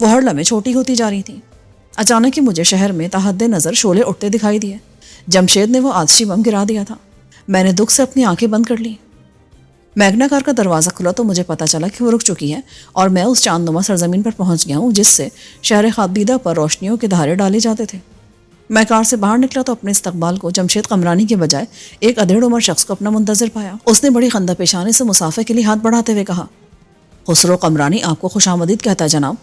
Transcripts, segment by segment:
وہ ہر لمحے چھوٹی ہوتی جا رہی تھیں۔ اچانک ہی مجھے شہر میں تحد نظر شعلے اٹھتے دکھائی دیے۔ جمشید نے وہ آتشی بم گرا دیا تھا۔ میں نے دکھ سے اپنی آنکھیں بند کر لی۔ میگنا کار کا دروازہ کھلا تو مجھے پتا چلا کہ وہ رک چکی ہے اور میں اس چاند نما سرزمین پر پہنچ گیا ہوں جس سے شہر خوابدیدہ پر روشنیوں کے دھارے ڈالے جاتے تھے۔ میں کار سے باہر نکلا تو اپنے استقبال کو جمشید قمرانی کے بجائے ایک ادھیڑ عمر شخص کو اپنا منتظر پایا۔ اس نے بڑی خندہ پیشانی سے مسافے کے لیے ہاتھ بڑھاتے ہوئے کہا، خسرو قمرانی آپ کو خوش آمدید کہتا ہے جناب۔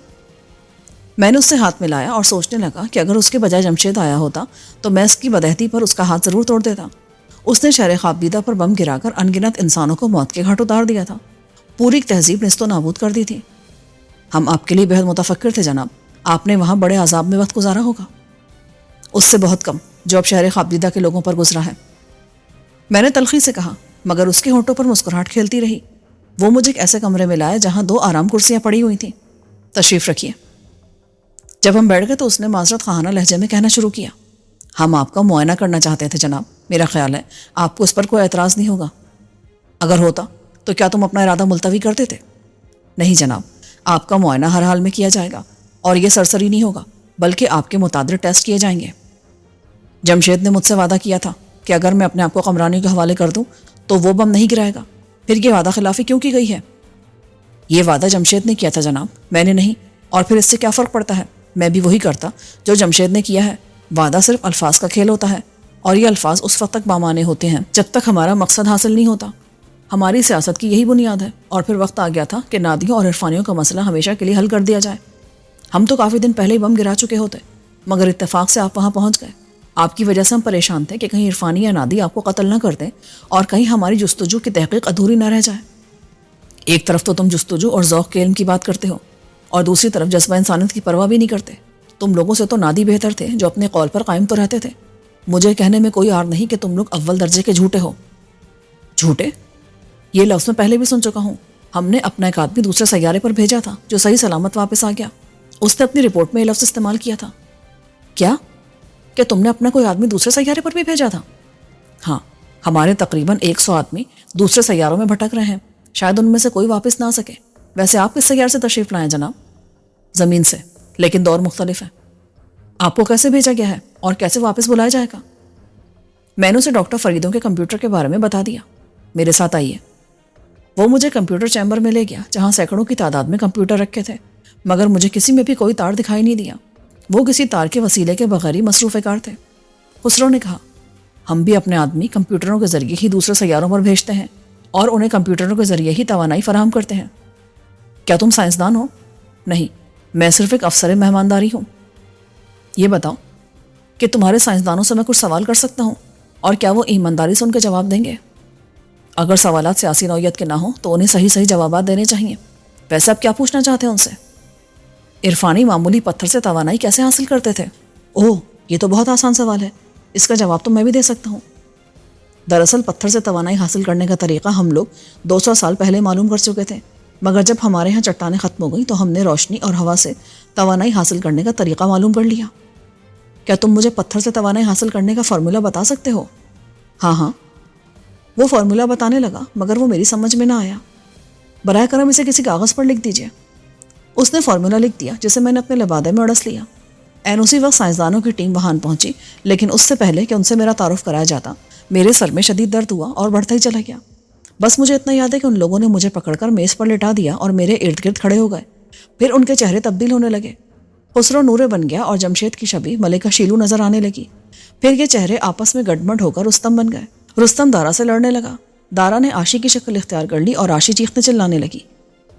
میں نے اس سے ہاتھ ملایا اور سوچنے لگا کہ اگر اس کے بجائے جمشید آیا ہوتا تو میں اس کی بدہتی پر اس کا ہاتھ ضرور توڑ دیتا۔ اس نے شہر خوابدیدہ پر بم گرا کر انگنت انسانوں کو موت کے گھاٹ اتار دیا تھا، پوری ایک تہذیب نیست و نابود کر دی تھی۔ ہم آپ کے لیے بہت متفکر تھے جناب، آپ نے وہاں بڑے عذاب میں وقت گزارا ہوگا۔ اس سے بہت کم جو اب شہر خوابدیدہ کے لوگوں پر گزرا ہے، میں نے تلخی سے کہا، مگر اس کے ہونٹوں پر مسکراہٹ کھیلتی رہی۔ وہ مجھے ایک ایسے کمرے میں لائے جہاں 2 آرام کرسیاں پڑی ہوئی تھیں۔ تشریف رکھیے۔ جب ہم بیٹھ گئے تو اس نے معذرت خواہانہ لہجے میں کہنا شروع کیا، ہم آپ کا معائنہ کرنا چاہتے تھے جناب، میرا خیال ہے آپ کو اس پر کوئی اعتراض نہیں ہوگا۔ اگر ہوتا تو کیا تم اپنا ارادہ ملتوی کر دیتے؟ نہیں جناب، آپ کا معائنہ ہر حال میں کیا جائے گا اور یہ سرسری نہیں ہوگا بلکہ آپ کے متعدد ٹیسٹ کیے جائیں گے۔ جمشید نے مجھ سے وعدہ کیا تھا کہ اگر میں اپنے آپ کو قمرانی کے حوالے کر دوں تو وہ بم نہیں گرائے گا، پھر یہ وعدہ خلافی کیوں کی گئی ہے؟ یہ وعدہ جمشید نے کیا تھا جناب، میں نے نہیں، اور پھر اس سے کیا فرق پڑتا ہے؟ میں بھی وہی کرتا جو جمشید نے کیا ہے۔ وعدہ صرف الفاظ کا کھیل ہوتا ہے اور یہ الفاظ اس وقت تک بامانے ہوتے ہیں جب تک ہمارا مقصد حاصل نہیں ہوتا۔ ہماری سیاست کی یہی بنیاد ہے، اور پھر وقت آ گیا تھا کہ نادیوں اور عرفانیوں کا مسئلہ ہمیشہ کے لیے حل کر دیا جائے۔ ہم تو کافی دن پہلے ہی بم گرا چکے ہوتے، مگر اتفاق سے آپ وہاں پہنچ گئے۔ آپ کی وجہ سے ہم پریشان تھے کہ کہیں عرفانی یا نادی آپ کو قتل نہ کر دیں اور کہیں ہماری جستجو کی تحقیق ادھوری نہ رہ جائے۔ ایک طرف تو تم جستجو اور ذوق کے علم کی بات کرتے ہو اور دوسری طرف جذبہ انسانیت کی پرواہ بھی نہیں کرتے۔ تم لوگوں سے تو نادی بہتر تھے جو اپنے قول پر قائم تو رہتے تھے۔ مجھے کہنے میں کوئی عار نہیں کہ تم لوگ اول درجے کے جھوٹے ہو۔ جھوٹے؟ یہ لفظ میں پہلے بھی سن چکا ہوں۔ ہم نے اپنا ایک آدمی دوسرے سیارے پر بھیجا تھا جو صحیح سلامت واپس آ گیا۔ اس نے اپنی رپورٹ میں یہ لفظ استعمال کیا تھا۔ کیا کہ تم نے اپنا کوئی آدمی دوسرے سیارے پر بھی بھیجا تھا؟ ہاں، ہمارے تقریباً 100 آدمی دوسرے سیاروں میں بھٹک رہے ہیں، شاید ان میں سے کوئی واپس نہ آ سکے۔ ویسے آپ کس سیارے سے تشریف لائیں جناب؟ زمین سے، لیکن دور مختلف ہے۔ آپ کو کیسے بھیجا گیا ہے اور کیسے واپس بلایا جائے گا؟ میں نے اسے ڈاکٹر فریدوں کے کمپیوٹر کے بارے میں بتا دیا۔ میرے ساتھ آئیے۔ وہ مجھے کمپیوٹر چیمبر میں لے گیا جہاں سینکڑوں کی تعداد میں کمپیوٹر رکھے تھے، مگر مجھے کسی میں بھی کوئی تار دکھائی نہیں دیا۔ وہ کسی تار کے وسیلے کے بغیر ہی مصروف کار تھے۔ خسرو نے کہا، ہم بھی اپنے آدمی کمپیوٹروں کے ذریعے ہی دوسرے سیاروں پر بھیجتے ہیں اور انہیں کمپیوٹروں کے ذریعے ہی توانائی فراہم کرتے ہیں۔ کیا تم سائنسدان ہو؟ نہیں، میں صرف ایک افسر مہمانداری ہوں۔ یہ بتاؤ کہ تمہارے سائنسدانوں سے میں کچھ سوال کر سکتا ہوں اور کیا وہ ایمانداری سے ان کے جواب دیں گے؟ اگر سوالات سیاسی نوعیت کے نہ ہوں تو انہیں صحیح جوابات دینے چاہیے۔ ویسے آپ کیا پوچھنا چاہتے ہیں ان سے؟ عرفانی معمولی پتھر سے توانائی کیسے حاصل کرتے تھے؟ اوہ، یہ تو بہت آسان سوال ہے، اس کا جواب تو میں بھی دے سکتا ہوں۔ دراصل پتھر سے توانائی حاصل کرنے کا طریقہ ہم لوگ 200 سال پہلے معلوم کر چکے تھے، مگر جب ہمارے ہاں چٹانیں ختم ہو گئیں تو ہم نے روشنی اور ہوا سے توانائی حاصل کرنے کا طریقہ معلوم کر لیا۔ کیا تم مجھے پتھر سے توانائی حاصل کرنے کا فارمولا بتا سکتے ہو؟ ہاں، وہ فارمولا بتانے لگا مگر وہ میری سمجھ میں نہ آیا۔ براہ کرم اسے کسی کاغذ پر لکھ دیجیے۔ اس نے فارمولا لکھ دیا جسے میں نے اپنے لبادے میں اڑس لیا۔ این اسی وقت سائنسدانوں کی ٹیم وہاں پہنچی، لیکن اس سے پہلے کہ ان سے میرا تعارف کرایا جاتا میرے سر میں شدید درد ہوا اور بڑھتا ہی چلا گیا۔ بس مجھے اتنا یاد ہے کہ ان لوگوں نے مجھے پکڑ کر میز پر لٹا دیا اور میرے ارد گرد کھڑے ہو گئے۔ پھر ان کے چہرے تبدیل ہونے لگے۔ خسرو نورے بن گیا اور جمشید کی شبیہ ملکہ شیلو نظر آنے لگی۔ پھر یہ چہرے آپس میں گڈمڈ ہو کر رستم بن گئے۔ رستم دارا سے لڑنے لگا۔ دارا نے آشی کی شکل اختیار کر لی اور آشی چیخنے چلانے لگی۔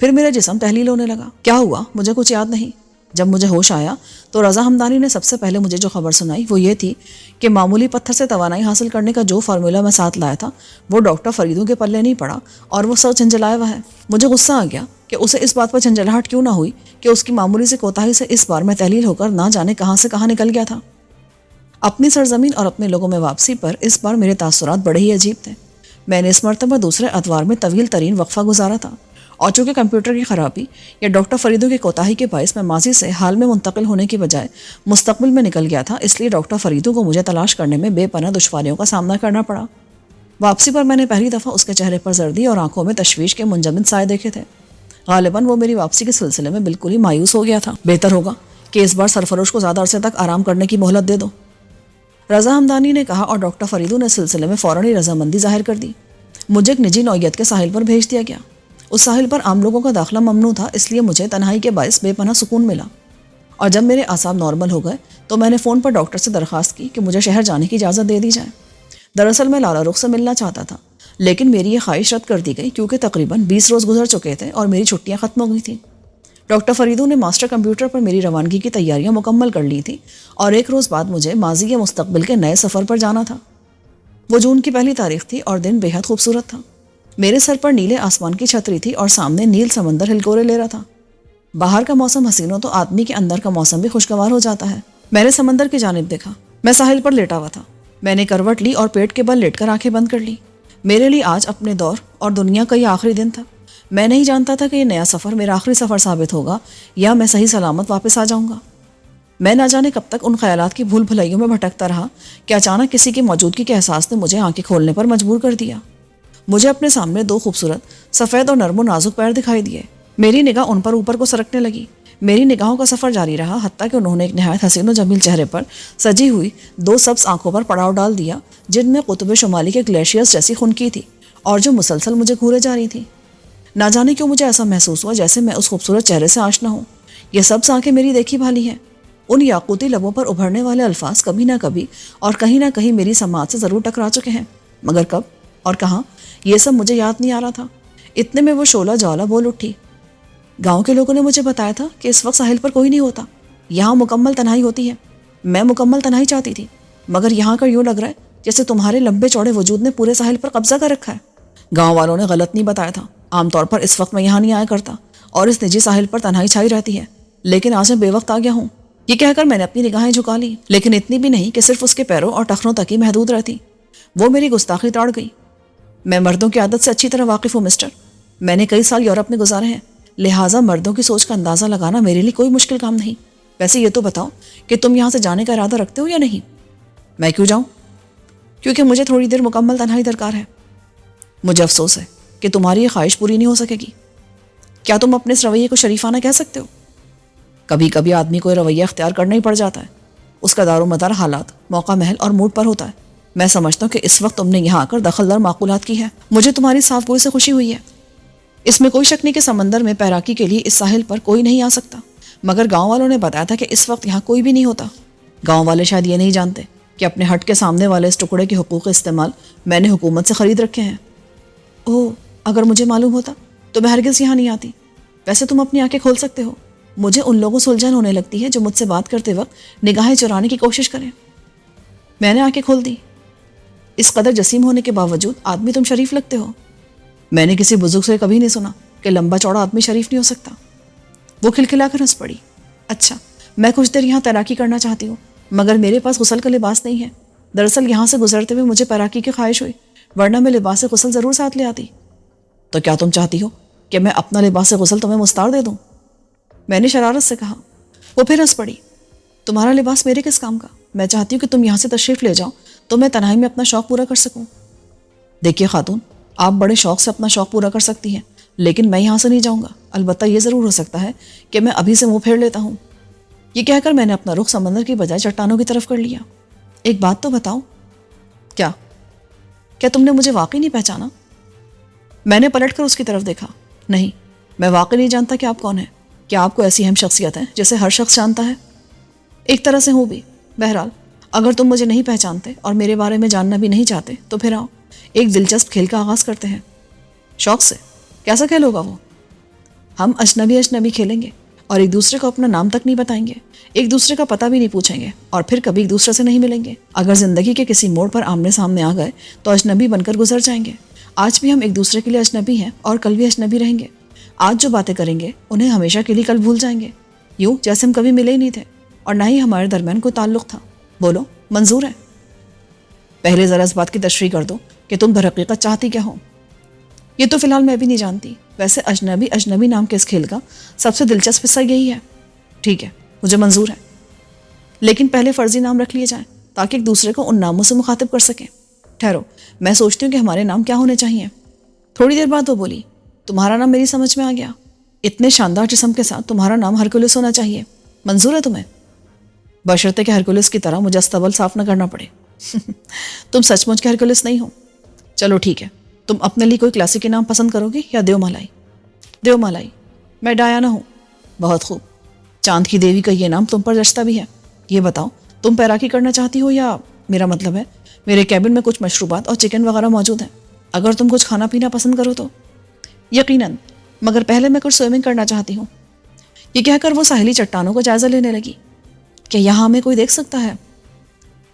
پھر میرا جسم تحلیل ہونے لگا۔ کیا ہوا مجھے کچھ یاد نہیں۔ جب مجھے ہوش آیا تو رضا ہمدانی نے سب سے پہلے مجھے جو خبر سنائی وہ یہ تھی کہ معمولی پتھر سے توانائی حاصل کرنے کا جو فارمولا میں ساتھ لایا تھا وہ ڈاکٹر فریدوں کے پلے نہیں پڑا اور وہ سر جھنجھلایا ہوا ہے۔ مجھے غصہ آ گیا کہ اسے اس بات پر جھنجھلاہٹ کیوں نہ ہوئی کہ اس کی معمولی سے کوتاہی سے اس بار میں تحلیل ہو کر نہ جانے کہاں سے کہاں نکل گیا تھا۔ اپنی سرزمین اور اپنے لوگوں میں واپسی پر اس بار میرے تاثرات بڑے ہی عجیب تھے۔ میں نے اس مرتبہ دوسرے ادوار میں طویل ترین وقفہ گزارا تھا، اور چونکہ کمپیوٹر کی خرابی یا ڈاکٹر فریدوں کی کوتاہی کے باعث میں ماضی سے حال میں منتقل ہونے کی بجائے مستقبل میں نکل گیا تھا، اس لیے ڈاکٹر فریدوں کو مجھے تلاش کرنے میں بے پناہ دشواریوں کا سامنا کرنا پڑا۔ واپسی پر میں نے پہلی دفعہ اس کے چہرے پر زردی اور آنکھوں میں تشویش کے منجمد سائے دیکھے تھے۔ غالباً وہ میری واپسی کے سلسلے میں بالکل ہی مایوس ہو گیا تھا۔ بہتر ہوگا کہ اس بار سرفروش کو زیادہ عرصے تک آرام کرنے کی مہلت دے دو، رضا ہمدانی نے کہا، اور ڈاکٹر فریدو نے اس سلسلے میں فوراً ہی رضامندی ظاہر کر دی۔ مجھے ایک نجی نوعیت کے ساحل پر بھیج دیا گیا۔ اس ساحل پر عام لوگوں کا داخلہ ممنوع تھا، اس لیے مجھے تنہائی کے باعث بے پناہ سکون ملا، اور جب میرے اعصاب نارمل ہو گئے تو میں نے فون پر ڈاکٹر سے درخواست کی کہ مجھے شہر جانے کی اجازت دے دی جائے۔ دراصل میں لالا رخ سے ملنا چاہتا تھا، لیکن میری یہ خواہش رد کر دی گئی کیونکہ تقریباً 20 روز گزر چکے تھے اور میری چھٹیاں ختم ہو گئی تھیں۔ ڈاکٹر فریدو نے ماسٹر کمپیوٹر پر میری روانگی کی تیاریاں مکمل کر لی تھیں، اور 1 روز بعد مجھے ماضی یا مستقبل کے نئے سفر پر جانا تھا۔ وہ جون کی پہلی تاریخ تھی اور دن بے حد خوبصورت تھا۔ میرے سر پر نیلے آسمان کی چھتری تھی اور سامنے نیل سمندر ہلکورے لے رہا تھا۔ باہر کا موسم حسین ہو تو آدمی کے اندر کا موسم بھی خوشگوار ہو جاتا ہے۔ میں نے سمندر کی جانب دیکھا۔ میں ساحل پر لیٹا ہوا تھا۔ میں نے کروٹ لی اور پیٹ کے بل لیٹ کر آنکھیں بند کر لی۔ میرے لیے آج اپنے دور اور دنیا کا یہ آخری دن تھا۔ میں نہیں جانتا تھا کہ یہ نیا سفر میرا آخری سفر ثابت ہوگا یا میں صحیح سلامت واپس آ جاؤں گا۔ میں نہ جانے کب تک ان خیالات کی بھول بھلائیوں میں بھٹکتا رہا کہ اچانک کسی کی موجودگی کے احساس نے مجھے آنکھیں کھولنے پر مجبور کر دیا۔ مجھے اپنے سامنے 2 خوبصورت سفید اور نرم و نازک پیر دکھائی دیے۔ میری نگاہ ان پر اوپر کو سرکنے لگی۔ میری نگاہوں کا سفر جاری رہا حتیٰ کہ انہوں نے ایک نہایت حسین و جمیل چہرے پر سجی ہوئی 2 سبز آنکھوں پر پڑاؤ ڈال دیا، جن میں قطب شمالی کے گلیشیئرز جیسی خنکی تھی اور جو مسلسل مجھے گھورے جا رہی تھی۔ نہ جانے کیوں مجھے ایسا محسوس ہوا جیسے میں اس خوبصورت چہرے سے آشنا ہوں۔ یہ سبز آنکھیں میری دیکھی بھالی ہیں۔ ان یاقوتی لبوں پر ابھرنے والے الفاظ کبھی نہ کبھی اور کہیں نہ کہیں میری سماعت سے ضرور ٹکرا چکے ہیں، مگر کب اور کہاں یہ سب مجھے یاد نہیں آ رہا تھا۔ اتنے میں وہ شعلہ جوالا بول اٹھی۔ گاؤں کے لوگوں نے مجھے بتایا تھا کہ اس وقت ساحل پر کوئی نہیں ہوتا، یہاں مکمل تنہائی ہوتی ہے۔ میں مکمل تنہائی چاہتی تھی، مگر یہاں کا یوں لگ رہا ہے جیسے تمہارے لمبے چوڑے وجود نے پورے ساحل پر قبضہ کر رکھا ہے۔ گاؤں والوں نے غلط نہیں بتایا تھا۔ عام طور پر اس وقت میں یہاں نہیں آیا کرتا اور اس نجی ساحل پر تنہائی چھائی رہتی ہے، لیکن آج میں بے وقت آ گیا ہوں۔ یہ کہہ کر میں نے اپنی نگاہیں جھکا لی، لیکن اتنی بھی نہیں کہ صرف اس کے پیروں اور ٹخنوں تک ہی محدود رہتی۔ وہ میری گستاخی توڑ گئی۔ میں مردوں کی عادت سے اچھی طرح واقف ہوں مسٹر۔ میں نے کئی سال یورپ میں گزارے ہیں، لہٰذا مردوں کی سوچ کا اندازہ لگانا میرے لیے کوئی مشکل کام نہیں۔ ویسے یہ تو بتاؤ کہ تم یہاں سے جانے کا ارادہ رکھتے ہو یا نہیں؟ میں کیوں جاؤں؟ کیونکہ مجھے تھوڑی دیر مکمل تنہائی درکار ہے۔ مجھے افسوس ہے کہ تمہاری یہ خواہش پوری نہیں ہو سکے گی۔ کیا تم اپنے اس رویے کو شریفانہ کہہ سکتے ہو؟ کبھی کبھی آدمی کو یہ رویہ اختیار کرنا ہی پڑ جاتا ہے۔ اس کا دار و مدار حالات، موقع محل اور موڈ پر ہوتا ہے۔ میں سمجھتا ہوں کہ اس وقت تم نے یہاں آ کر دخل در معقولات کی ہے۔ مجھے تمہاری صاف گوئی سے خوشی ہوئی ہے۔ اس میں کوئی شک نہیں کہ سمندر میں پیراکی کے لیے اس ساحل پر کوئی نہیں آ سکتا، مگر گاؤں والوں نے بتایا تھا کہ اس وقت یہاں کوئی بھی نہیں ہوتا۔ گاؤں والے شاید یہ نہیں جانتے کہ اپنے ہٹ کے سامنے والے اس ٹکڑے کے حقوق استعمال میں نے حکومت سے خرید رکھے ہیں۔ اوہ، اگر مجھے معلوم ہوتا تو میں ہرگز یہاں نہیں آتی۔ ویسے تم اپنی آنکھیں کھول سکتے ہو۔ مجھے ان لوگوں سے الجھن ہونے لگتی ہے جو مجھ سے بات کرتے وقت نگاہیں چرانے کی کوشش کریں۔ میں نے آنکھیں کھول دی۔ اس قدر جسیم ہونے کے باوجود آدمی تم شریف لگتے ہو۔ میں نے کسی بزرگ سے کبھی نہیں سنا کہ لمبا چوڑا آدمی شریف نہیں ہو سکتا۔ وہ کھلکھلا کر ہنس پڑی۔ اچھا، میں کچھ دیر یہاں تیراکی کرنا چاہتی ہوں، مگر میرے پاس غسل کا لباس نہیں ہے۔ دراصل یہاں سے گزرتے ہوئے مجھے تیراکی کی خواہش ہوئی، ورنہ میں لباس غسل ضرور ساتھ لے آتی۔ تو کیا تم چاہتی ہو کہ میں اپنا لباس غسل تمہیں مستعار دے دوں؟ میں نے شرارت سے کہا۔ وہ پھر ہنس پڑی۔ تمہارا لباس میرے کس کام کا؟ میں چاہتی ہوں کہ تم یہاں سے تشریف لے جاؤ تو میں تنہائی میں اپنا شوق پورا کر سکوں۔ دیکھیے خاتون، آپ بڑے شوق سے اپنا شوق پورا کر سکتی ہیں، لیکن میں یہاں سے نہیں جاؤں گا۔ البتہ یہ ضرور ہو سکتا ہے کہ میں ابھی سے منہ پھیر لیتا ہوں۔ یہ کہہ کر میں نے اپنا رخ سمندر کی بجائے چٹانوں کی طرف کر لیا۔ ایک بات تو بتاؤ۔ کیا تم نے مجھے واقعی نہیں پہچانا؟ میں نے پلٹ کر اس کی طرف دیکھا۔ نہیں، میں واقعی نہیں جانتا کہ آپ کون ہیں۔ کیا آپ کو ایسی اہم شخصیت ہے جسے ہر شخص جانتا ہے؟ ایک طرح سے ہوں بھی۔ بہرحال، اگر تم مجھے نہیں پہچانتے اور میرے بارے میں جاننا بھی نہیں چاہتے تو پھر آؤ، ایک دلچسپ کھیل کا آغاز کرتے ہیں۔ شوق سے؟ کیسا کھیل ہوگا وہ؟ ہم اجنبی کھیلیں گے اور ایک دوسرے کو اپنا نام تک نہیں بتائیں گے، ایک دوسرے کا پتہ بھی نہیں پوچھیں گے، اور پھر کبھی ایک دوسرے سے نہیں ملیں گے۔ اگر زندگی کے کسی موڑ پر آمنے سامنے آ گئے تو اجنبی بن کر گزر جائیں گے۔ آج بھی ہم ایک دوسرے کے لیے اجنبی ہیں اور کل بھی اجنبی رہیں گے۔ آج جو باتیں کریں گے انہیں ہمیشہ کے لیے کل بھول جائیں گے، یوں جیسے ہم کبھی ملے ہی نہیں تھے اور نہ ہی ہمارے درمیان کوئی تعلق تھا۔ بولو، منظور ہے؟ پہلے ذرا اس بات کی تشریح کر دو کہ تم در حقیقت چاہتی کیا ہو؟ یہ تو فی الحال میں بھی نہیں جانتی۔ ویسے اجنبی نام کے اس کھیل کا سب سے دلچسپ حصہ یہی ہے۔ ٹھیک ہے، مجھے منظور ہے، لیکن پہلے فرضی نام رکھ لیے جائیں تاکہ ایک دوسرے کو ان ناموں سے مخاطب کر سکیں۔ ٹھہرو، میں سوچتی ہوں کہ ہمارے نام کیا ہونے چاہیے۔ تھوڑی دیر بعد وہ بولی، تمہارا نام میری سمجھ میں آ گیا۔ اتنے شاندار جسم کے ساتھ تمہارا نام ہرکولس ہونا چاہیے. منظور ہے تمہیں؟ بشرطے کہ ہرکولس کی طرح مجھے استبل صاف نہ کرنا پڑے. تم سچ مچ کے ہرکولس نہیں ہو. چلو ٹھیک ہے, تم اپنے لیے کوئی کلاسیکی نام پسند کرو گی یا دیو مالائی؟ دیو مالائی. میں ڈایانا ہوں. بہت خوب. چاند کی دیوی کا یہ نام تم پر جچتا بھی ہے. یہ بتاؤ, تم پیراکی کرنا چاہتی ہو یا میرا مطلب ہے میرے کیبن میں کچھ مشروبات اور چکن وغیرہ موجود ہیں, اگر تم کچھ کھانا پینا پسند کرو تو. یقیناً, مگر پہلے میں کچھ سوئمنگ کرنا چاہتی ہوں. یہ کہہ کر وہ ساحلی چٹانوں کو جائزہ لینے لگی. کیا یہاں ہمیں کوئی دیکھ سکتا ہے؟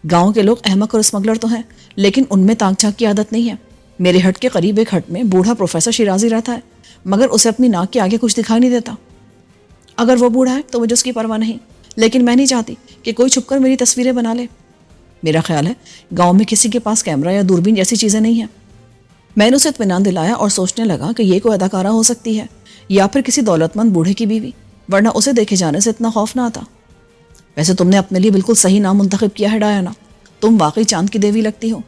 گاؤں کے لوگ احمق اور اسمگلر تو ہیں, لیکن ان میں تانگ جھانک کی عادت نہیں ہے. میرے ہٹ کے قریب ایک ہٹ میں بوڑھا پروفیسر شیرازی رہتا ہے, مگر اسے اپنی ناک کے آگے کچھ دکھائی نہیں دیتا. اگر وہ بوڑھا ہے تو مجھے اس کی پرواہ نہیں, لیکن میں نہیں چاہتی کہ کوئی چھپ کر میری تصویریں بنا لے. میرا خیال ہے گاؤں میں کسی کے پاس کیمرہ یا دوربین جیسی چیزیں نہیں ہیں. میں نے اسے اطمینان دلایا اور سوچنے لگا کہ یہ کوئی اداکارہ ہو سکتی ہے یا پھر کسی دولت مند بوڑھے کی بیوی, ورنہ اسے دیکھے جانے سے اتنا خوف نہ آتا. ویسے تم نے اپنے لیے بالکل صحیح نام منتخب کیا ہے ڈایانا. تم واقعی چاند کی دیوی لگتی ہو.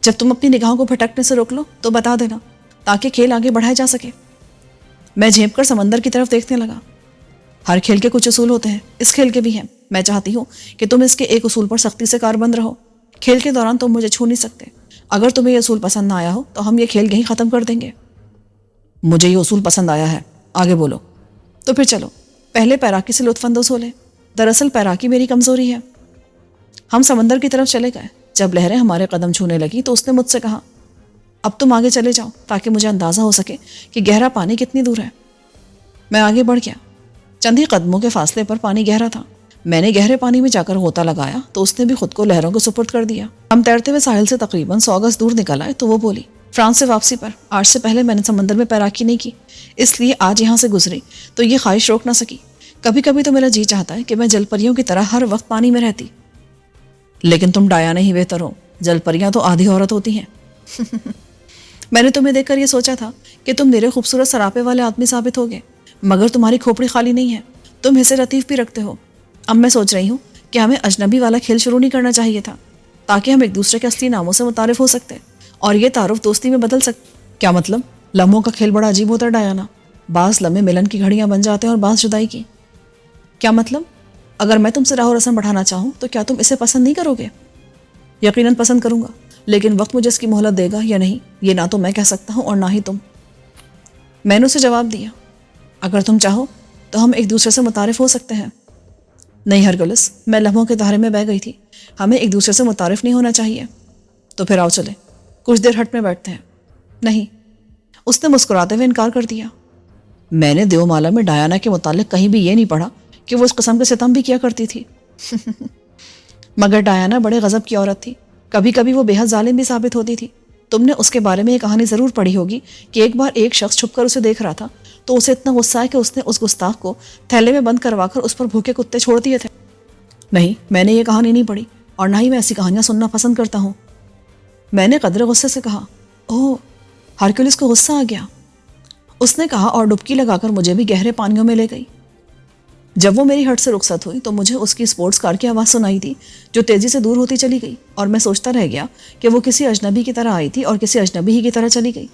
جب تم اپنی نگاہوں کو بھٹکنے سے روک لو تو بتا دینا, تاکہ کھیل آگے بڑھایا جا سکے. میں جھینپ کر سمندر کی طرف دیکھنے لگا. ہر کھیل کے کچھ اصول ہوتے ہیں, اس کھیل کے بھی ہیں. میں چاہتی ہوں کہ تم اس کے ایک اصول پر سختی سے کاربند رہو. کھیل کے دوران تم مجھے چھو نہیں سکتے. اگر تمہیں یہ اصول پسند نہ آیا ہو تو ہم یہ کھیل یہیں ختم کر دیں گے. مجھے یہ اصول پسند آیا ہے, آگے بولو. تو پھر چلو پہلے پیراکی سے لطف اندوز ہو لیں. دراصل پیراکی میری کمزوری ہے. ہم سمندر کی طرف چلے گئے. جب لہریں ہمارے قدم چھونے لگی تو اس نے مجھ سے کہا, اب تم آگے چلے جاؤ تاکہ مجھے اندازہ ہو سکے کہ گہرا پانی کتنی دور ہے. میں آگے بڑھ گیا. چند ہی قدموں کے فاصلے پر پانی گہرا تھا. میں نے گہرے پانی میں جا کر غوطہ لگایا تو اس نے بھی خود کو لہروں کو سپرد کر دیا. ہم تیرتے ہوئے ساحل سے تقریباً 100 گز دور نکل آئے تو وہ بولی, فرانس سے واپسی پر آج سے پہلے میں نے سمندر میں پیراکی نہیں کی, اس لیے آج یہاں سے گزری تو یہ خواہش روک نہ سکی. کبھی کبھی تو میرا جی چاہتا ہے کہ میں جل پریوں کی طرح ہر وقت پانی میں رہتی. لیکن تم ڈایانا ہی بہتر ہو. جل پریاں تو آدھی عورت ہوتی ہیں. میں نے تمہیں دیکھ کر یہ سوچا تھا کہ تم میرے خوبصورت سراپے والے آدمی ثابت ہوگے, مگر تمہاری کھوپڑی خالی نہیں ہے. تم حصے لطیف بھی رکھتے ہو. اب میں سوچ رہی ہوں کہ ہمیں اجنبی والا کھیل شروع نہیں کرنا چاہیے تھا, تاکہ ہم ایک دوسرے کے اصلی ناموں سے متعارف ہو سکتے اور یہ تعارف دوستی میں بدل سکتے. کیا مطلب؟ لمحوں کا کھیل بڑا عجیب ہوتا ہے ڈایانا. بعض لمحے ملن کی گھڑیاں بن جاتے ہیں اور بعض جدائی کی. کیا مطلب؟ اگر میں تم سے راہ و رسم بڑھانا چاہوں تو کیا تم اسے پسند نہیں کرو گے؟ یقیناً پسند کروں گا, لیکن وقت مجھے اس کی مہلت دے گا یا نہیں یہ نہ تو میں کہہ سکتا ہوں اور نہ ہی تم. میں نے اسے جواب دیا, اگر تم چاہو تو ہم ایک دوسرے سے متعارف ہو سکتے ہیں. نہیں ہرگلس, میں لمحوں کے دھارے میں بہہ گئی تھی. ہمیں ایک دوسرے سے متعارف نہیں ہونا چاہیے. تو پھر آؤ چلے کچھ دیر ہٹ میں بیٹھتے ہیں. نہیں, اس نے مسکراتے ہوئے انکار کر دیا. میں نے دیو مالا میں ڈایانا کے متعلق کہیں بھی یہ نہیں پڑھا کہ وہ اس قسم کے ستم بھی کیا کرتی تھی. مگر ڈایانا بڑے غضب کی عورت تھی. کبھی کبھی وہ بے حد ظالم بھی ثابت ہوتی تھی. تم نے اس کے بارے میں یہ کہانی ضرور پڑھی ہوگی کہ ایک بار ایک شخص چھپ کر اسے دیکھ رہا تھا تو اسے اتنا غصہ ہے کہ اس نے اس گستاخ کو تھیلے میں بند کروا کر اس پر بھوکے کتے چھوڑ دیے تھے. نہیں, میں نے یہ کہانی نہیں پڑھی اور نہ ہی میں ایسی کہانیاں سننا پسند کرتا ہوں. میں نے قدرے غصے سے کہا, اوہ, ہرکولس کو غصہ آ گیا. اس نے کہا اور ڈبکی لگا کر مجھے بھی گہرے پانیوں میں لے گئی. جب وہ میری ہٹ سے رخصت ہوئی تو مجھے اس کی اسپورٹس کار کی آواز سنائی دی جو تیزی سے دور ہوتی چلی گئی, اور میں سوچتا رہ گیا کہ وہ کسی اجنبی کی طرح آئی تھی اور کسی اجنبی ہی کی طرح چلی گئی.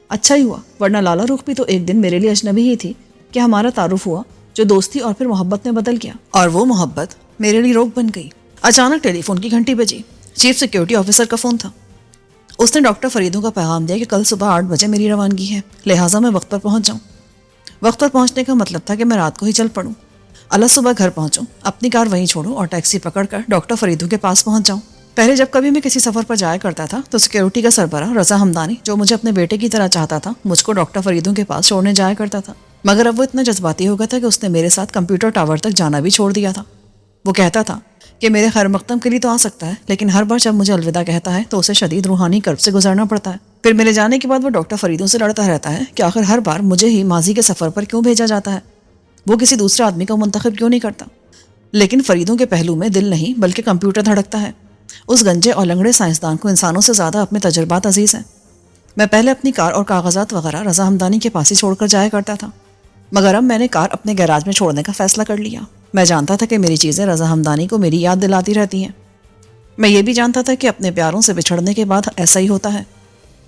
اچھا ہی ہوا, ورنہ لالا رخ بھی تو ایک دن میرے لیے اجنبی ہی تھی کہ ہمارا تعارف ہوا جو دوستی اور پھر محبت میں بدل گیا, اور وہ محبت میرے لیے روک بن گئی. اچانک ٹیلی فون کی گھنٹی بجی. چیف سیکیورٹی آفیسر کا فون تھا. اس نے ڈاکٹر فریدوں کا پیغام دیا کہ کل صبح 8 بجے میری روانگی ہے, لہٰذا میں وقت پر پہنچ جاؤں. وقت پر پہنچنے کا مطلب تھا کہ میں رات کو ہی چل پڑوں. اللہ صبح گھر پہنچوں, اپنی کار وہیں چھوڑوں اور ٹیکسی پکڑ کر ڈاکٹر فریدوں کے پاس پہنچ جاؤں. پہلے جب کبھی میں کسی سفر پر جایا کرتا تھا تو سیکیورٹی کا سربراہ رضا ہمدانی, جو مجھے اپنے بیٹے کی طرح چاہتا تھا, مجھ کو ڈاکٹر فریدوں کے پاس چھوڑنے جایا کرتا تھا. مگر اب وہ اتنا جذباتی ہو گیا تھا کہ اس نے میرے ساتھ کمپیوٹر ٹاور تک جانا بھی چھوڑ دیا تھا. وہ کہتا تھا کہ میرے خیر مقدم کے لیے تو آ سکتا ہے, لیکن ہر بار جب مجھے الوداع کہتا ہے تو اسے شدید روحانی کرب سے گزرنا پڑتا ہے. پھر میرے جانے کے بعد وہ ڈاکٹر فریدوں سے لڑتا رہتا ہے کہ آخر ہر بار مجھے ہی ماضی کے سفر پر کیوں بھیجا جاتا ہے, وہ کسی دوسرے آدمی کو منتخب کیوں نہیں کرتا. لیکن فریدوں کے پہلو میں دل نہیں بلکہ کمپیوٹر دھڑکتا ہے. اس گنجے اور لنگڑے سائنسدان کو انسانوں سے زیادہ اپنے تجربات عزیز ہیں. میں پہلے اپنی کار اور کاغذات وغیرہ رضا ہمدانی کے پاس ہی چھوڑ کر جایا کرتا تھا, مگر اب میں نے کار اپنے گیراج میں چھوڑنے کا فیصلہ کر لیا. میں جانتا تھا کہ میری چیزیں رضا ہمدانی کو میری یاد دلاتی رہتی ہیں. میں یہ بھی جانتا تھا کہ اپنے پیاروں سے بچھڑنے کے بعد ایسا ہی ہوتا ہے.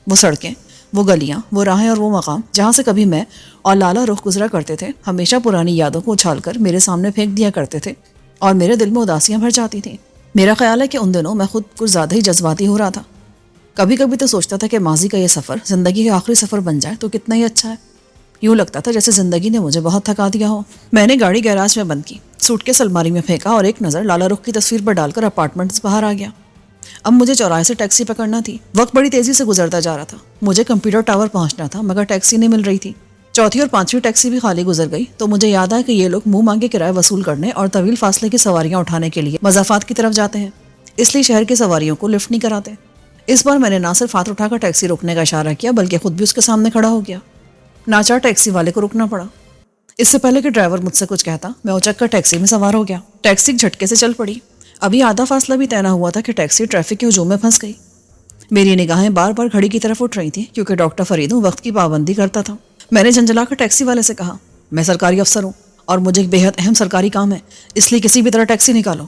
وہ سڑکیں, وہ گلیاں، وہ راہیں اور وہ مقام جہاں سے کبھی میں اور لالا رخ گزرا کرتے تھے ہمیشہ پرانی یادوں کو اچھال کر میرے سامنے پھینک دیا کرتے تھے اور میرے دل میں اداسیاں بھر جاتی تھیں۔ میرا خیال ہے کہ ان دنوں میں خود کچھ زیادہ ہی جذباتی ہو رہا تھا۔ کبھی کبھی تو سوچتا تھا کہ ماضی کا یہ سفر زندگی کا آخری سفر بن جائے تو کتنا ہی اچھا ہے۔ یوں لگتا تھا جیسے زندگی نے مجھے بہت تھکا دیا ہو۔ میں نے گاڑی گیراج میں بند کی، سوٹ کیس الماری میں پھینکا اور ایک نظر لالا رخ کی تصویر پر ڈال کر اپارٹمنٹ سے باہر آ گیا۔ اب مجھے چوراہے سے ٹیکسی پکڑنا تھی۔ وقت بڑی تیزی سے گزرتا جا رہا تھا۔ مجھے کمپیوٹر ٹاور پہنچنا تھا مگر ٹیکسی نہیں مل رہی تھی۔ چوتھی اور پانچویں ٹیکسی بھی خالی گزر گئی تو مجھے یاد آیا کہ یہ لوگ منہ مانگے کرایہ وصول کرنے اور طویل فاصلے کی سواریاں اٹھانے کے لیے مضافات کی طرف جاتے ہیں، اس لیے شہر کی سواریوں کو لفٹ نہیں کراتے۔ اس بار میں نے نہ صرف ہاتھ اٹھا کر ٹیکسی روکنے کا اشارہ کیا بلکہ خود بھی اس کے سامنے کھڑا ہو گیا۔ ناچار ٹیکسی والے کو رکنا پڑا۔ اس سے پہلے کہ ڈرائیور مجھ سے کچھ کہتا میں اچک کر ٹیکسی میں سوار ہو گیا۔ ٹیکسی ایک جھٹکے سے چل پڑی۔ ابھی آدھا فاصلہ بھی طے نہ ہوا تھا کہ ٹیکسی ٹریفک کے ہجوم میں پھنس گئی۔ میری نگاہیں بار بار گھڑی کی طرف اٹھ رہی تھیں کیونکہ ڈاکٹر فریدوں وقت کی پابندی کرتا تھا۔ میں نے جھنجھلا کر ٹیکسی والے سے کہا، میں سرکاری افسر ہوں اور مجھے ایک بے حد اہم سرکاری کام ہے، اس لیے کسی بھی طرح ٹیکسی نکالو۔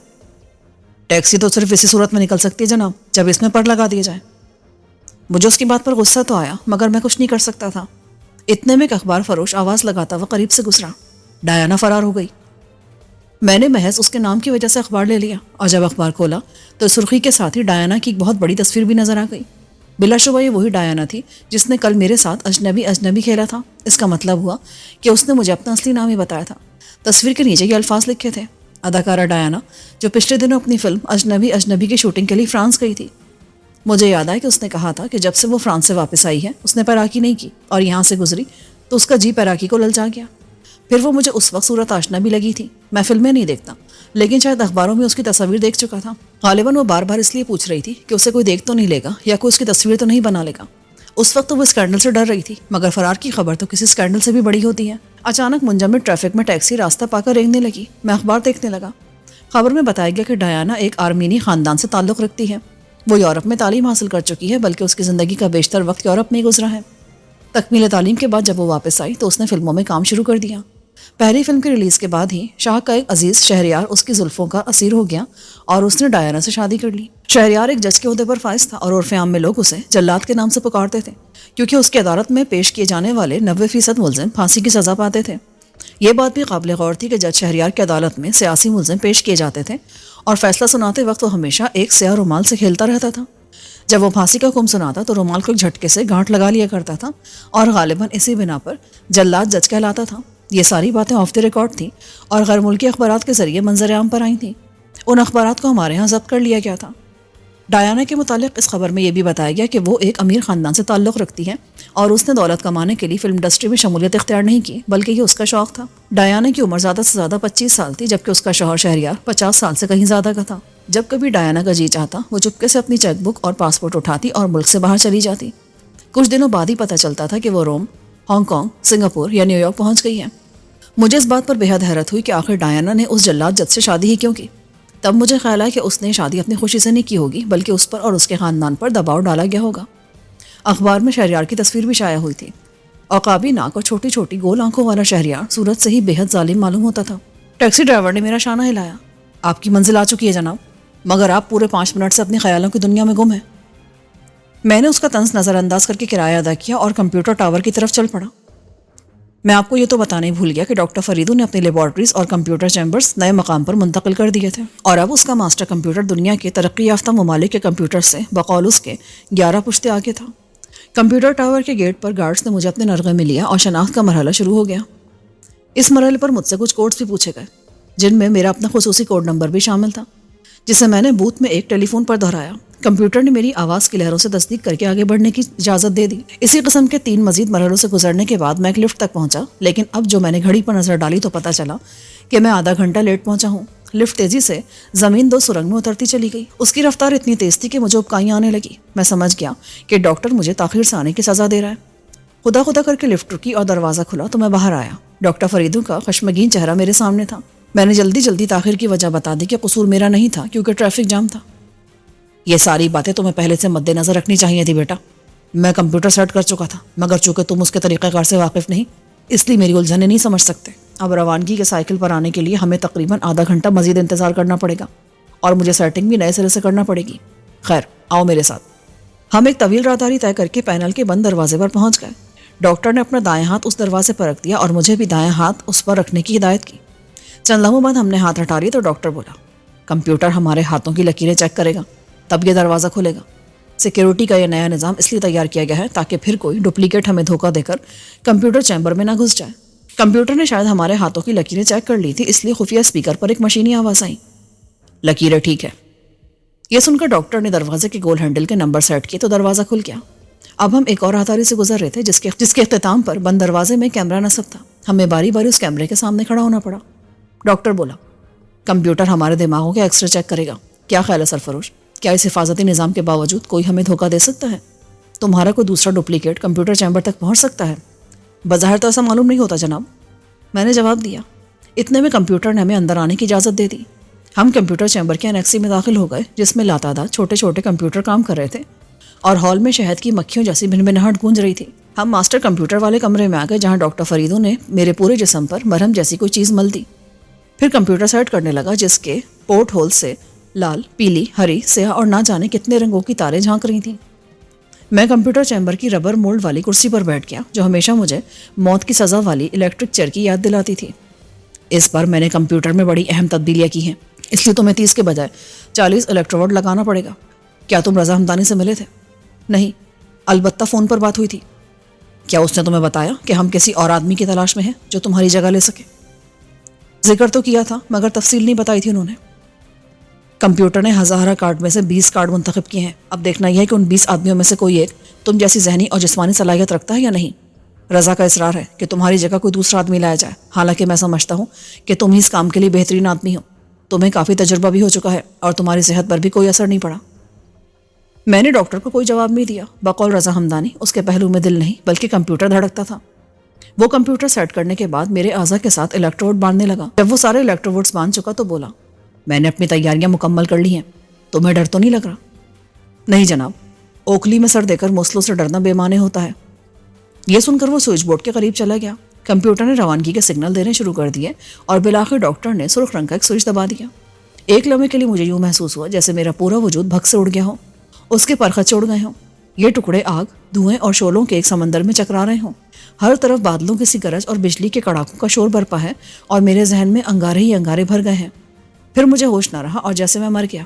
ٹیکسی تو صرف اسی صورت میں نکل سکتی ہے جناب جب اس میں پر لگا دیا جائے۔ مجھے اس کی بات پر غصہ تو آیا مگر میں کچھ نہیں کر سکتا تھا۔ اتنے میں ایک اخبار فروش آواز لگاتا ہوا قریب سے گزرا، ڈایانا فرار ہو گئی۔ میں نے محض اس کے نام کی وجہ سے اخبار لے لیا اور جب اخبار کھولا تو سرخی کے ساتھ ہی ڈایانا کی ایک بہت بڑی تصویر بھی نظر آ گئی۔ بلا شبہ یہ وہی ڈایانا تھی جس نے کل میرے ساتھ اجنبی اجنبی کھیلا تھا۔ اس کا مطلب ہوا کہ اس نے مجھے اپنا اصلی نام ہی بتایا تھا۔ تصویر کے نیچے یہ الفاظ لکھے تھے، اداکارہ ڈایانا جو پچھلے دنوں اپنی فلم اجنبی اجنبی کی شوٹنگ کے لیے فرانس گئی تھی۔ مجھے یاد آیا کہ اس نے کہا تھا کہ جب سے وہ فرانس سے واپس آئی ہے اس نے پیراکی نہیں کی اور یہاں سے گزری تو اس کا جی پیراکی کو للچا گیا۔ پھر وہ مجھے اس وقت صورت آشنا بھی لگی تھی۔ میں فلمیں نہیں دیکھتا لیکن شاید اخباروں میں اس کی تصویر دیکھ چکا تھا۔ غالباً وہ بار بار اس لیے پوچھ رہی تھی کہ اسے کوئی دیکھ تو نہیں لے گا یا کوئی اس کی تصویر تو نہیں بنا لے گا۔ اس وقت تو وہ اسکینڈل سے ڈر رہی تھی مگر فرار کی خبر تو کسی اسکینڈل سے بھی بڑی ہوتی ہے۔ اچانک منجمد ٹریفک میں ٹیکسی راستہ پا کر رینگنے لگی۔ میں اخبار دیکھنے لگا۔ خبر میں بتایا گیا کہ ڈایانا ایک آرمینی خاندان سے تعلق رکھتی ہے۔ وہ یورپ میں تعلیم حاصل کر چکی ہے بلکہ اس کی زندگی کا بیشتر وقت یورپ میں گزرا ہے۔ تکمیل تعلیم کے بعد جب وہ واپس آئی تو اس نے فلموں میں کام شروع کر دیا۔ پہلی فلم کی ریلیز کے بعد ہی شاہ کا ایک عزیز شہریار اس کی زلفوں کا اسیر ہو گیا اور اس نے ڈایانا سے شادی کر لی۔ شہریار ایک جج کے عہدے پر فائز تھا اور عرف عام میں لوگ اسے جلاد کے نام سے پکارتے تھے کیونکہ اس کی عدالت میں پیش کیے جانے والے 90% ملزم پھانسی کی سزا پاتے تھے۔ یہ بات بھی قابل غور تھی کہ جج شہریار کی عدالت میں سیاسی ملزم پیش کیے جاتے تھے اور فیصلہ سناتے وقت وہ ہمیشہ ایک سیاہ رومال سے کھیلتا رہتا تھا۔ جب وہ پھانسی کا حکم سناتا تو رومال کو ایک جھٹکے سے گانٹھ لگا لیا کرتا تھا اور غالباً اسی بنا پر جلاد جج کہلاتا تھا۔ یہ ساری باتیں آف دی ریکارڈ تھیں اور غیر ملکی اخبارات کے ذریعے منظر عام پر آئی تھیں۔ ان اخبارات کو ہمارے ہاں ضبط کر لیا گیا تھا۔ ڈایانا کے متعلق اس خبر میں یہ بھی بتایا گیا کہ وہ ایک امیر خاندان سے تعلق رکھتی ہے اور اس نے دولت کمانے کے لیے فلم انڈسٹری میں شمولیت اختیار نہیں کی بلکہ یہ اس کا شوق تھا۔ ڈایانا کی عمر زیادہ سے زیادہ 25 سال تھی جبکہ اس کا شوہر شہریار 50 سال سے کہیں زیادہ کا تھا۔ جب کبھی ڈایانا کا جی چاہتا وہ چپکے سے اپنی چیک بک اور پاسپورٹ اٹھاتی اور ملک سے باہر چلی جاتی۔ کچھ دنوں بعد ہی پتہ چلتا تھا کہ وہ روم، ہانگ کانگ، سنگاپور یا نیو یارک پہنچ گئی ہے۔ مجھے اس بات پر بے حد حیرت ہوئی کہ آخر ڈایانا نے اس جلاد جج سے شادی ہی کیوں کی۔ تب مجھے خیال آیا کہ اس نے شادی اپنی خوشی سے نہیں کی ہوگی بلکہ اس پر اور اس کے خاندان پر دباؤ ڈالا گیا ہوگا۔ اخبار میں شہریار کی تصویر بھی شائع ہوئی تھی۔ عقابی ناک اور چھوٹی چھوٹی گول آنکھوں والا شہریار صورت سے ہی بے حد ظالم معلوم ہوتا تھا۔ ٹیکسی ڈرائیور نے میرا شانہ ہلایا، آپ کی منزل آ چکی ہے جناب، مگر آپ پورے 5 منٹ سے اپنے خیالوں کی دنیا میں گم ہیں۔ میں نے اس کا طنز نظر انداز کر کے کرایہ ادا کیا اور کمپیوٹر ٹاور کی طرف چل پڑا۔ میں آپ کو یہ تو بتانا ہی بھول گیا کہ ڈاکٹر فریدو نے اپنی لیبارٹریز اور کمپیوٹر چیمبرز نئے مقام پر منتقل کر دیے تھے اور اب اس کا ماسٹر کمپیوٹر دنیا کے ترقی یافتہ ممالک کے کمپیوٹر سے بقول اس کے 11 پشتے آگے تھا۔ کمپیوٹر ٹاور کے گیٹ پر گارڈز نے مجھے اپنے نرغے میں لیا اور شناخت کا مرحلہ شروع ہو گیا۔ اس مرحلے پر مجھ سے کچھ کوڈز بھی پوچھے گئے جن میں میرا اپنا خصوصی کوڈ نمبر بھی شامل تھا جسے میں نے بوتھ میں ایک ٹیلی فون پر دہرایا۔ کمپیوٹر نے میری آواز کی لہروں سے تصدیق کر کے آگے بڑھنے کی اجازت دے دی۔ اسی قسم کے 3 مزید مرحلوں سے گزرنے کے بعد میں ایک لفٹ تک پہنچا لیکن اب جو میں نے گھڑی پر نظر ڈالی تو پتہ چلا کہ میں آدھا گھنٹہ لیٹ پہنچا ہوں۔ لفٹ تیزی سے زمین 2 سرنگ میں اترتی چلی گئی۔ اس کی رفتار اتنی تیز تھی کہ مجھے ابکائیاں آنے لگی۔ میں سمجھ گیا کہ ڈاکٹر مجھے تاخیر سے آنے کی سزا دے رہا ہے۔ خدا خدا کر کے لفٹ رکی اور دروازہ کھلا تو میں باہر آیا۔ ڈاکٹر فریدوں کا خشمگین چہرہ میرے سامنے تھا۔ میں نے جلدی تاخیر کی وجہ بتا دی کہ قصور میرا نہیں تھا کیونکہ ٹریفک جام تھا۔ یہ ساری باتیں تمہیں پہلے سے مد نظر رکھنی چاہیے تھی بیٹا۔ میں کمپیوٹر سیٹ کر چکا تھا مگر چونکہ تم اس کے طریقہ کار سے واقف نہیں اس لیے میری الجھنیں نہیں سمجھ سکتے۔ اب روانگی کے سائیکل پر آنے کے لیے ہمیں تقریباً آدھا گھنٹہ مزید انتظار کرنا پڑے گا اور مجھے سیٹنگ بھی نئے سرے سے کرنا پڑے گی۔ خیر آؤ میرے ساتھ۔ ہم ایک طویل راہداری طے کر کے پینل کے بند دروازے پر پہنچ گئے. ڈاکٹر نے اپنا دائیں ہاتھ اس دروازے پر رکھ دیا اور مجھے بھی دائیں ہاتھ اس پر رکھنے کی ہدایت کی. چند لمحوں بعد ہم نے ہاتھ ہٹا لیے تو ڈاکٹر بولا, کمپیوٹر ہمارے ہاتھوں کی لکیریں چیک کرے گا, تب یہ دروازہ کھلے گا. سیکیورٹی کا یہ نیا نظام اس لیے تیار کیا گیا ہے تاکہ پھر کوئی ڈپلیکیٹ ہمیں دھوکہ دے کر کمپیوٹر چیمبر میں نہ گھس جائے. کمپیوٹر نے شاید ہمارے ہاتھوں کی لکیریں چیک کر لی تھی, اس لیے خفیہ اسپیکر پر ایک مشینی آواز آئی, لکیریں ٹھیک ہے. یہ سن کر ڈاکٹر نے دروازے کے گول ہینڈل کے نمبر سیٹ کیے تو دروازہ کھل گیا. اب ہم ایک اور راہداری سے گزر رہے تھے جس کے اختتام پر بند دروازے میں کیمرہ نصب تھا. ہمیں باری باری اس کیمرے کے سامنے کھڑا ہونا پڑا. ڈاکٹر بولا, کمپیوٹر ہمارے دماغوں کے ایکس رے چیک کرے گا. کیا خیال ہے سرفروش, کیا اس حفاظتی نظام کے باوجود کوئی ہمیں دھوکہ دے سکتا ہے؟ تمہارا کوئی دوسرا ڈپلیکیٹ کمپیوٹر چیمبر تک پہنچ سکتا ہے؟ بظاہر تو ایسا معلوم نہیں ہوتا جناب, میں نے جواب دیا. اتنے میں کمپیوٹر نے ہمیں اندر آنے کی اجازت دے دی. ہم کمپیوٹر چیمبر کے انیکسی میں داخل ہو گئے جس میں لاتعداد چھوٹے چھوٹے کمپیوٹر کام کر رہے تھے اور ہال میں شہد کی مکھیوں جیسی بھنبھناہٹ گونج رہی تھی. ہم ماسٹر کمپیوٹر والے کمرے میں آ گئے جہاں ڈاکٹر فریدو نے میرے پورے جسم پر مرہم جیسی کوئی چیز مل دی. پھر کمپیوٹر سیٹ کرنے لگا جس کے پورٹ ہول سے لال, پیلی, ہری, سیاہ اور نہ جانے کتنے رنگوں کی تاریں جھانک رہی تھیں. میں کمپیوٹر چیمبر کی ربر مولڈ والی کرسی پر بیٹھ گیا جو ہمیشہ مجھے موت کی سزا والی الیکٹرک چیئر کی یاد دلاتی تھی. اس بار میں نے کمپیوٹر میں بڑی اہم تبدیلیاں کی ہیں, اس لیے تمہیں 30 کے بجائے 40 الیکٹروڈ لگانا پڑے گا. کیا تم رضا ہمدانی سے ملے تھے؟ نہیں, البتہ فون پر بات ہوئی تھی. کیا اس نے تمہیں بتایا کہ ہم کسی اور آدمی کی تلاش میں ہیں جو تمہاری جگہ لے سکے؟ ذکر تو کیا تھا مگر تفصیل نہیں بتائی تھی انہوں نے. کمپیوٹر نے ہزارہ کارڈ میں سے 20 کارڈ منتخب کیے ہیں. اب دیکھنا یہ ہے کہ ان 20 آدمیوں میں سے کوئی ایک تم جیسی ذہنی اور جسمانی صلاحیت رکھتا ہے یا نہیں. رضا کا اصرار ہے کہ تمہاری جگہ کوئی دوسرا آدمی لایا جائے, حالانکہ میں سمجھتا ہوں کہ تم ہی اس کام کے لیے بہترین آدمی ہو. تمہیں کافی تجربہ بھی ہو چکا ہے اور تمہاری صحت پر بھی کوئی اثر نہیں پڑا. میں نے ڈاکٹر کو کوئی جواب نہیں دیا. بقول رضا ہمدانی اس کے پہلو میں دل نہیں بلکہ کمپیوٹر دھڑکتا تھا. وہ کمپیوٹر سیٹ کرنے کے بعد میرے اعضاء کے ساتھ الیکٹروڈ باندھنے لگا. جب وہ سارے الیکٹروڈز باندھ چکا تو بولا, میں نے اپنی تیاریاں مکمل کر لی ہیں. تمہیں ڈر تو نہیں لگ رہا؟ نہیں جناب, اوکھلی میں سر دے کر موصلوں سے ڈرنا بے معنی ہوتا ہے. یہ سن کر وہ سوئچ بورڈ کے قریب چلا گیا. کمپیوٹر نے روانگی کے سگنل دینے شروع کر دیے اور بالآخر ڈاکٹر نے سرخ رنگ کا ایک سوئچ دبا دیا. ایک لمحے کے لیے مجھے یوں محسوس ہوا جیسے میرا پورا وجود بھگ سے اڑ گیا ہو, اس کے پرخچ اڑ گئے ہوں. یہ ٹکڑے آگ, دھوئیں اور شعلوں کے ایک سمندر میں چکرا رہے ہوں. ہر طرف بادلوں کی سی گرج اور بجلی کے کڑاکوں کا شور برپا ہے اور میرے ذہن میں انگارے ہی انگارے بھر گئے ہیں. پھر مجھے ہوش نہ رہا اور جیسے میں مر گیا.